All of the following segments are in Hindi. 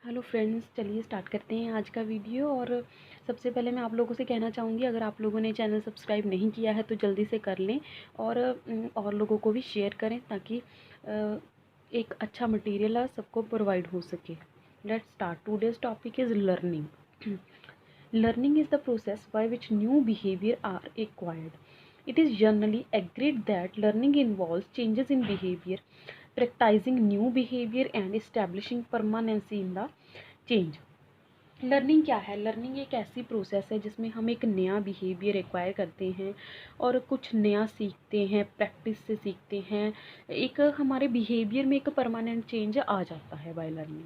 हेलो फ्रेंड्स, चलिए स्टार्ट करते हैं आज का वीडियो। और सबसे पहले मैं आप लोगों से कहना चाहूँगी, अगर आप लोगों ने चैनल सब्सक्राइब नहीं किया है तो जल्दी से कर लें और लोगों को भी शेयर करें ताकि एक अच्छा मटेरियल सबको प्रोवाइड हो सके। Let's start. Today's topic is learning. Learning is the process by which new behavior are acquired. It is generally agreed that learning involves changes in behavior, practicing new behavior and establishing permanency in the change. Learning क्या है? लर्निंग एक ऐसी प्रोसेस है जिसमें हम एक नया बिहेवियर एक्वायर करते हैं और कुछ नया सीखते हैं, प्रैक्टिस से सीखते हैं। एक हमारे बिहेवियर में एक परमानेंट चेंज आ जाता है by learning.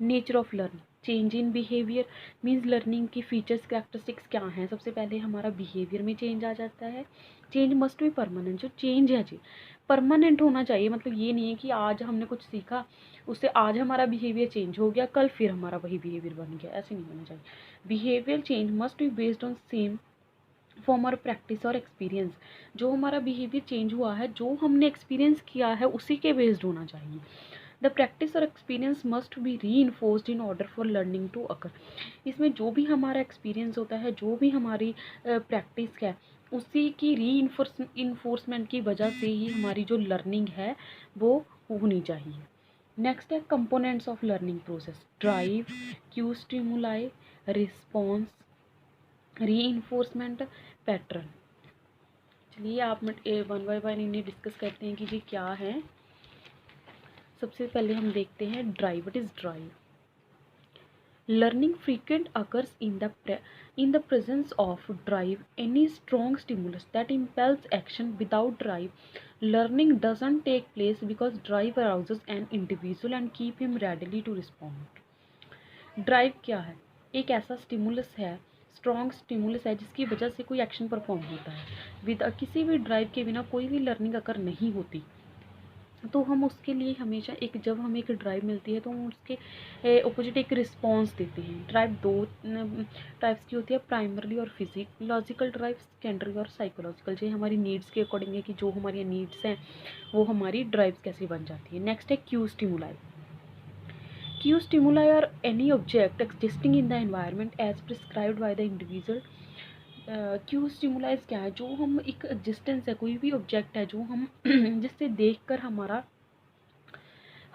Nature of learning, change in behaviour means learning की फीचर्स कैरेक्टरिस्टिक्स क्या हैं। सबसे पहले हमारा बिहेवियर में चेंज आ जाता है। Change must be permanent. जो चेंज है जी परमानेंट होना चाहिए। मतलब ये नहीं है कि आज हमने कुछ सीखा, उससे आज हमारा बिहेवियर चेंज हो गया, कल फिर हमारा वही बिहेवियर बन गया, ऐसे नहीं होना चाहिए। Behaviour change must be based on same form और प्रैक्टिस और एक्सपीरियंस। जो हमारा बिहेवियर चेंज हुआ है, जो हमने एक्सपीरियंस किया है, उसी के बेस्ड होना चाहिए। द प्रैक्टिस और experience must be reinforced in order for learning to occur. इसमें जो भी हमारा एक्सपीरियंस होता है, जो भी हमारी प्रैक्टिस है, उसी की री इन्फोर्समेंट की वजह से ही हमारी जो लर्निंग है वो होनी चाहिए। नेक्स्ट है components of learning process. Drive, Q stimuli, response, री इन्फोर्समेंट, पैटर्न। चलिए आप वन बाय वन इन्हें डिस्कस करते हैं कि जी क्या है। सबसे पहले हम देखते हैं drive. What is drive? Learning frequent occurs in the presence of drive, any strong stimulus that impels action. Without drive, learning doesn't take place because drive arouses an individual and keep him readily to respond. Drive क्या है? एक ऐसा स्टिमुलस है, स्ट्रॉन्ग स्टिमुलस है जिसकी वजह से कोई एक्शन परफॉर्म होता है। किसी भी ड्राइव के बिना कोई भी लर्निंग अगर नहीं होती, तो हम उसके लिए हमेशा जब हमें एक ड्राइव मिलती है तो हम उसके ऑपोजिट एक रिस्पॉन्स देते हैं। ड्राइव दो टाइप्स की होती है, प्राइमरली और फिजियोलॉजिकल ड्राइव, सेकेंडरी और साइकोलॉजिकल। जो हमारी नीड्स के अकॉर्डिंग है कि जो हमारी नीड्स हैं वो हमारी ड्राइव्स कैसे बन जाती है। नेक्स्ट है cue stimuli. Cue stimuli are any object existing in the environment as prescribed by the individual. Cue stimulus क्या है? जो हम एक एग्जिस्टेंस है, कोई भी ऑब्जेक्ट है जो हम जिससे देखकर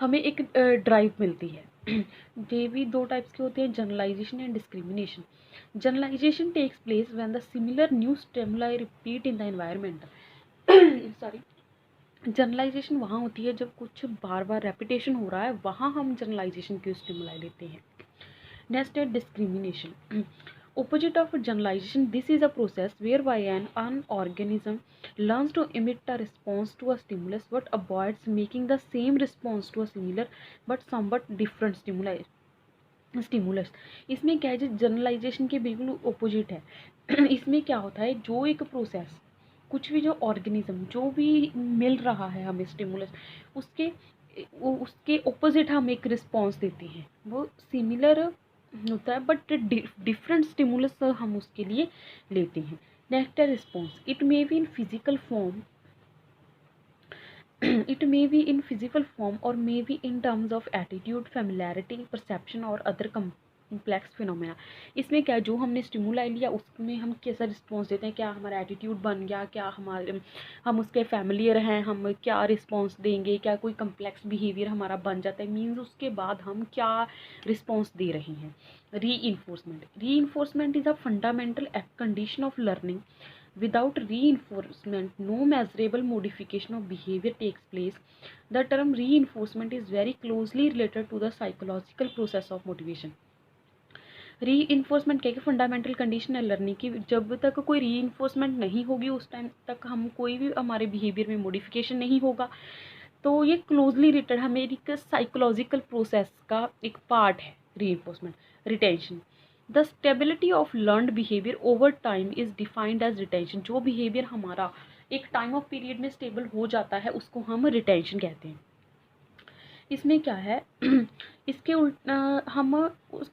हमें एक ड्राइव मिलती है। ये भी दो टाइप्स के होते हैं, generalisation and discrimination. Generalisation takes place when the similar new stimuli repeat in the environment. Sorry, generalisation वहाँ होती है जब कुछ बार बार रेपिटेशन हो रहा है, वहाँ हम जनरलाइजेशन क्यू स्टिमुलाई लेते हैं। नेक्स्ट है discrimination. Opposite of generalization, this is a process whereby an organism learns to emit a response to a stimulus but avoids making the same response to a similar but somewhat different stimulus. इसमें क्या है, जनरलाइजेशन के बिल्कुल ओपोजिट है। इसमें क्या होता है, जो एक प्रोसेस, कुछ भी जो ऑर्गेनिज्म, जो भी मिल रहा है हमें स्टिमुलस, उसके ओपोजिट हम एक रिस्पॉन्स देते हैं। वो सिमिलर होता है बट डिफरेंट स्टिमुलस हम उसके लिए लेते हैं। नेक्स्ट है response. It may be in physical form, it may be in physical form or may be in terms of attitude, familiarity, perception और other complex phenomena. इसमें क्या, जो हमने स्टिमुलाई लिया उसमें हम कैसा रिस्पॉन्स देते हैं, क्या हमारा एटीट्यूड बन गया, क्या हम उसके फैमिलियर हैं, हम क्या रिस्पॉन्स देंगे, क्या कोई कम्प्लेक्स बिहेवियर हमारा बन जाता है, मीन्स उसके बाद हम क्या रिस्पॉन्स दे रहे हैं। री enforcement is a fundamental condition of learning. Without reinforcement, no measurable modification of behavior takes place. The term reinforcement is very closely related to the psychological process of motivation. Reinforcement क्या है? फंडामेंटल कंडीशन है लर्निंग की। जब तक कोई रीइन्फोर्समेंट नहीं होगी उस टाइम तक हम कोई भी हमारे बिहेवियर में मॉडिफिकेशन नहीं होगा। तो ये क्लोजली रिलेटेड हमारी एक साइकोलॉजिकल प्रोसेस का एक पार्ट है reinforcement. Retention, the stability of learned behaviour over time is defined as retention. जो बिहेवियर हमारा एक टाइम ऑफ पीरियड में स्टेबल हो जाता है उसको हम रिटेंशन कहते हैं। इसमें क्या है, इसके उल्ट हम उस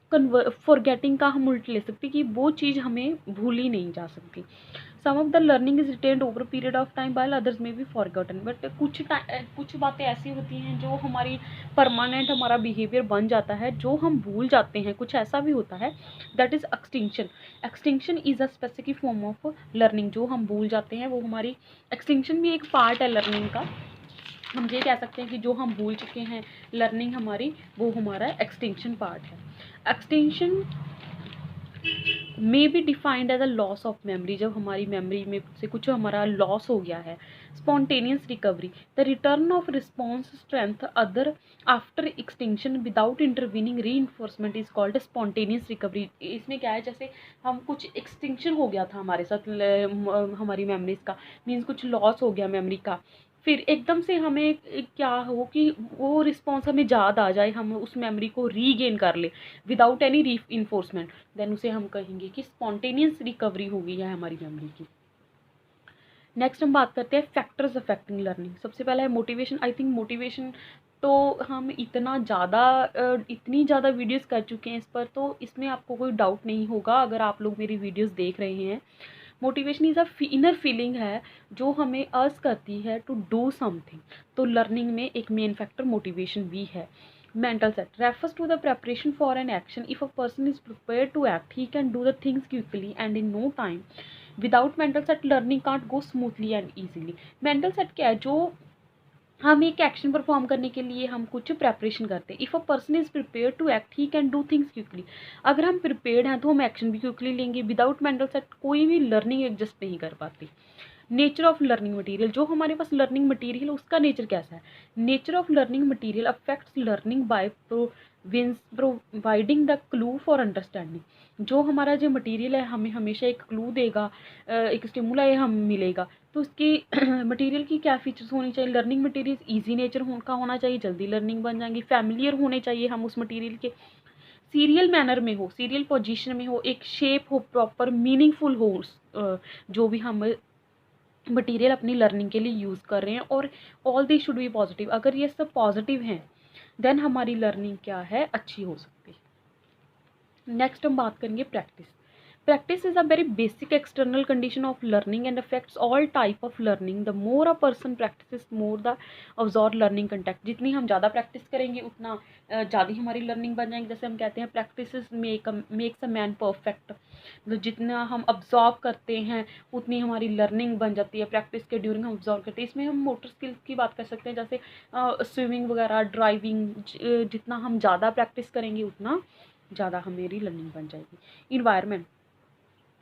फॉरगेटिंग का हम उल्ट ले सकते कि वो चीज़ हमें भूली नहीं जा सकती। Some of the learning is retained over period of time while others may be forgotten. But कुछ बातें ऐसी होती हैं जो हमारी परमानेंट हमारा बिहेवियर बन जाता है, जो हम भूल जाते हैं। कुछ ऐसा भी होता है, that is extinction. Extinction is a specific form of learning. जो हम भूल जाते हैं वो हमारी एक्सटिंक्शन भी एक पार्ट है लर्निंग का। हम ये कह सकते हैं कि जो हम भूल चुके हैं लर्निंग हमारी, वो हमारा एक्सटिंक्शन पार्ट है। Extinction may be defined as a loss of memory. जब हमारी मेमोरी में से कुछ हमारा लॉस हो गया है। Spontaneous recovery, the return of response strength other after extinction without intervening reinforcement is called spontaneous recovery. इसमें क्या है, जैसे हम कुछ एक्सटिंक्शन हो गया था हमारे साथ हमारी मेमोरीज का, मीन्स कुछ लॉस हो गया मेमोरी का, फिर एकदम से हमें क्या हो कि वो रिस्पॉन्स हमें याद आ जाए, हम उस मेमोरी को रीगेन कर ले विदाउट एनी री इन्फोर्समेंट, देन उसे हम कहेंगे कि स्पॉन्टेनियस रिकवरी हो गई है हमारी मेमोरी की। नेक्स्ट हम बात करते हैं फैक्टर्स अफेक्टिंग लर्निंग। सबसे पहला है मोटिवेशन। आई थिंक मोटिवेशन तो हम इतनी ज़्यादा वीडियोस कर चुके हैं इस पर, तो इसमें आपको कोई डाउट नहीं होगा अगर आप लोग मेरी वीडियोस देख रहे हैं। Motivation is a inner feeling है जो हमें अर्ज करती है टू डू समथिंग। तो लर्निंग में एक मेन फैक्टर मोटिवेशन भी है। Mental set refers to the preparation for an action. If a person is prepared to act he can do the things quickly and in no time. Without mental set learning can't go smoothly and easily. Mental set क्या है, जो हम एक एक्शन परफॉर्म करने के लिए हम कुछ प्रेपरेशन करते हैं। If a person is prepare to act he can do things quickly. अगर हम प्रिपेयर्ड हैं तो हम एक्शन भी क्विकली लेंगे। विदाउट मेंटल सेट कोई भी लर्निंग एडजस्ट नहीं कर पाती। नेचर ऑफ लर्निंग मटेरियल, जो हमारे पास लर्निंग मटेरियल उसका नेचर कैसा है। Nature of learning material affects learning by providing the clue for understanding. जो हमारा जो मटेरियल है हमें हमेशा एक क्लू देगा, एक स्टिमुलाई हम मिलेगा। तो उसकी मटेरियल की क्या फीचर्स होनी चाहिए। लर्निंग मटेरियल ईजी नेचर का होना चाहिए, जल्दी लर्निंग बन जाएंगी। फैमिलियर होने चाहिए हम उस मटेरियल के, सीरियल मैनर में हो, सीरियल पोजीशन में हो, एक शेप हो, प्रॉपर मीनिंगफुल हो जो भी हम मटेरियल अपनी लर्निंग के लिए यूज़ कर रहे हैं। और all this should be positive. अगर ये सब पॉजिटिव हैं देन हमारी लर्निंग क्या है, अच्छी हो सकती है। नेक्स्ट हम बात करेंगे practice. Practice is a very basic external condition of learning and affects all type of learning. The more a person practices, more the absorb learning content. जितनी हम ज़्यादा प्रैक्टिस करेंगे उतना ज़्यादा ही हमारी लर्निंग बन जाएंगी। जैसे हम कहते हैं practice makes a man perfect. मतलब जितना हम अब्जॉर्व करते हैं उतनी हमारी लर्निंग बन जाती है। प्रैक्टिस के ड्यूरिंग हम अब्जॉर्व करते हैं। इसमें हम मोटर स्किल्स की बात कर सकते हैं, जैसे स्विमिंग वगैरह, ड्राइविंग। जितना हम ज़्यादा प्रैक्टिस करेंगे उतना ज़्यादा हमारी लर्निंग बन जाएगी। Environment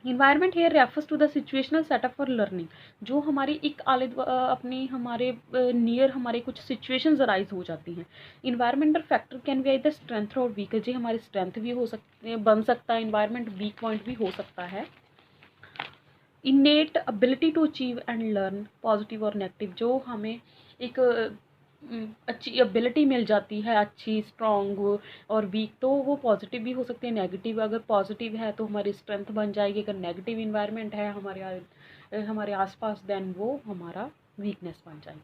environment here refers to the situational setup for learning. जो हमारी एक अपनी हमारे नियर हमारे कुछ सिचुएशंस अराइज हो जाती हैं। Environmental factor can be either strength और वीक। जी हमारी स्ट्रेंथ भी हो सकते बन सकता है इन्वायरमेंट, वीक पॉइंट भी हो सकता है। Innate ability to achieve and learn positive और नेगेटिव। जो हमें एक अच्छी एबिलिटी मिल जाती है, अच्छी स्ट्रॉन्ग और वीक, तो वो पॉजिटिव भी हो सकते हैं, नेगेटिव। अगर पॉजिटिव है तो हमारी स्ट्रेंथ बन जाएगी, अगर नेगेटिव इन्वायरमेंट है हमारे आसपास देन वो हमारा वीकनेस बन जाएगी।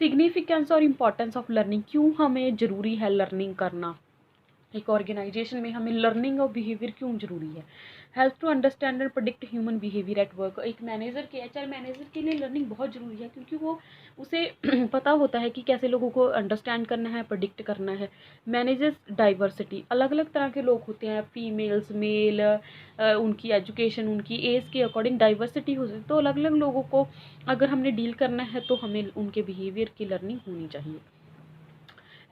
सिग्निफिकेंस और इम्पॉर्टेंस ऑफ लर्निंग। क्यों हमें ज़रूरी है लर्निंग करना, एक ऑर्गेनाइजेशन में हमें लर्निंग और बिहेवियर क्यों ज़रूरी है। Help to understand and predict human behaviour at work. एक मैनेजर के एचआर मैनेजर के लिए लर्निंग बहुत ज़रूरी है, क्योंकि वो उसे पता होता है कि कैसे लोगों को अंडरस्टैंड करना है, प्रेडिक्ट करना है। मैनेजर्स डाइवर्सिटी, अलग अलग तरह के लोग होते हैं, फीमेल्स, मेल, उनकी एजुकेशन, उनकी एज के अकॉर्डिंग डाइवर्सिटी हो सकती है। तो अलग अलग लोगों को अगर हमने डील करना है तो हमें उनके बिहेवियर की लर्निंग होनी चाहिए।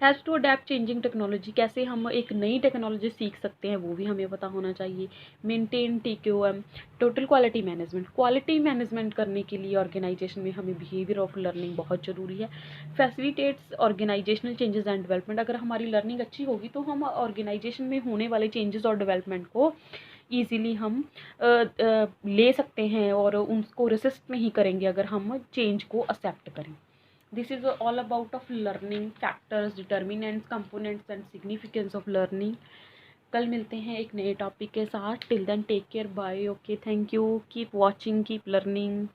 Has to adapt changing technology. कैसे हम एक नई टेक्नोलॉजी सीख सकते हैं वो भी हमें पता होना चाहिए। Maintain TQM, total quality management. Quality management करने के लिए ऑर्गेनाइजेशन में हमें बिहेवियर ऑफ लर्निंग बहुत ज़रूरी है। Facilitates organisational changes and development. अगर हमारी लर्निंग अच्छी होगी तो हम ऑर्गेनाइजेशन में होने वाले चेंजेस और डेवलपमेंट को ईज़िली हम ले सकते हैं और उनको रेसिस्ट नहीं करेंगे अगर हम चेंज को एक्सेप्ट करें। This is all about of learning factors, determinants, components and significance of learning. कल मिलते हैं एक नए टॉपिक के साथ। Till then take care, bye, okay, thank you, keep watching, keep learning.